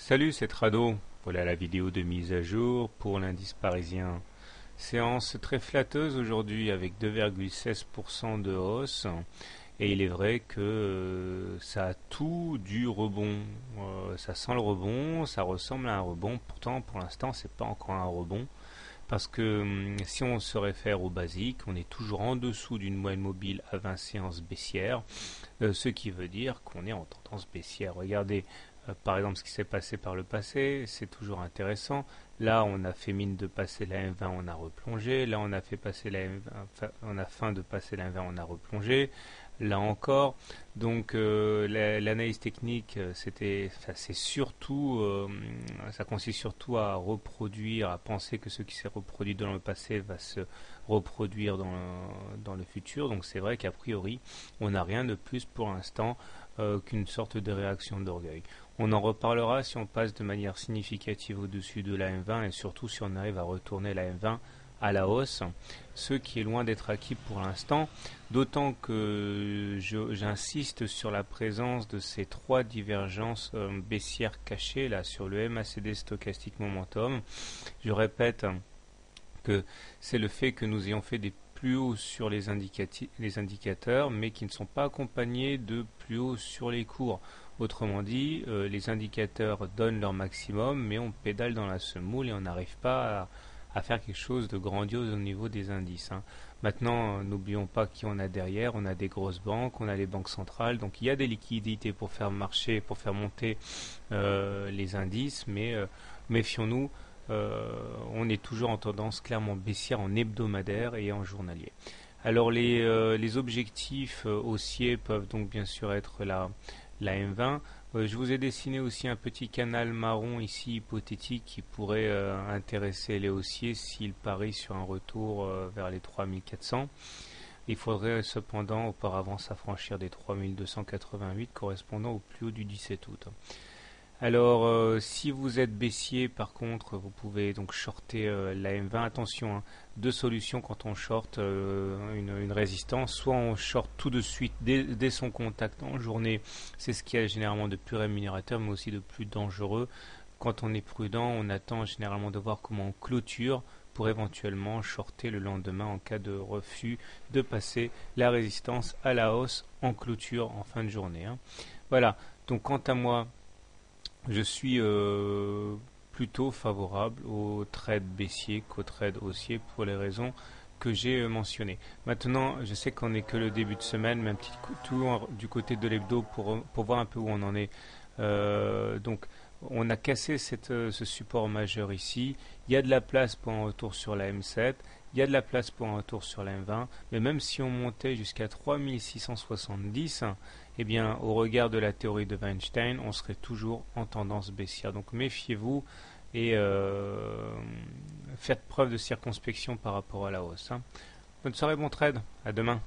Salut, c'est Trado. Voilà la vidéo de mise à jour pour l'indice parisien. Séance très flatteuse aujourd'hui avec 2,16% de hausse. Et il est vrai que ça a tout du rebond. Ça sent le rebond, ça ressemble à un rebond. Pourtant, pour l'instant, c'est pas encore un rebond. Parce que si on se réfère au basique, on est toujours en dessous d'une moyenne mobile à 20 séances baissières, ce qui veut dire qu'on est en tendance baissière. Regardez par exemple ce qui s'est passé par le passé, c'est toujours intéressant. Là, on a fait mine de passer la M20, on a replongé. Là, on a fait passer la M20, on a fin de passer la M20, on a replongé. Là encore, donc l'analyse technique, c'est surtout, ça consiste surtout à reproduire, à penser que ce qui s'est reproduit dans le passé va se reproduire dans le futur. Donc c'est vrai qu'a priori, on n'a rien de plus pour l'instant qu'une sorte de réaction d'orgueil. On en reparlera si on passe de manière significative au-dessus de la M20 et surtout si on arrive à retourner la M20 à la hausse, ce qui est loin d'être acquis pour l'instant, d'autant que j'insiste sur la présence de ces trois divergences baissières cachées là sur le MACD Stochastic Momentum. Je répète que c'est le fait que nous ayons fait des plus hauts sur les indicateurs, mais qui ne sont pas accompagnés de plus hauts sur les cours. Autrement dit, les indicateurs donnent leur maximum, mais on pédale dans la semoule et on n'arrive pas à faire quelque chose de grandiose au niveau des indices. Maintenant, n'oublions pas qui on a derrière. On a des grosses banques, on a les banques centrales, donc il y a des liquidités pour faire marcher, pour faire monter les indices, mais méfions-nous. On est toujours en tendance clairement baissière en hebdomadaire et en journalier. Alors les objectifs haussiers peuvent donc bien sûr être la M20. Je vous ai dessiné aussi un petit canal marron ici hypothétique qui pourrait intéresser les haussiers s'ils parient sur un retour vers les 3400. Il faudrait cependant auparavant s'affranchir des 3288 correspondant au plus haut du 17 août. Alors, si vous êtes baissier, par contre, vous pouvez donc shorter la M20. Attention, deux solutions quand on short une résistance. Soit on short tout de suite dès son contact en journée. C'est ce qui est généralement de plus rémunérateur, mais aussi de plus dangereux. Quand on est prudent, on attend généralement de voir comment on clôture pour éventuellement shorter le lendemain en cas de refus de passer la résistance à la hausse en clôture en fin de journée. Voilà. Donc, quant à moi, je suis plutôt favorable au trade baissier qu'au trade haussier pour les raisons que j'ai mentionnées. Maintenant, je sais qu'on n'est que le début de semaine, mais un petit tour du côté de l'hebdo pour voir un peu où on en est. Donc, on a cassé ce support majeur ici. Il y a de la place pour un retour sur la M7. Il y a de la place pour un retour sur la M20. Mais même si on montait jusqu'à 3670, eh bien, au regard de la théorie de Weinstein, on serait toujours en tendance baissière. Donc méfiez-vous et faites preuve de circonspection par rapport à la hausse. Bonne soirée, bon trade, à demain.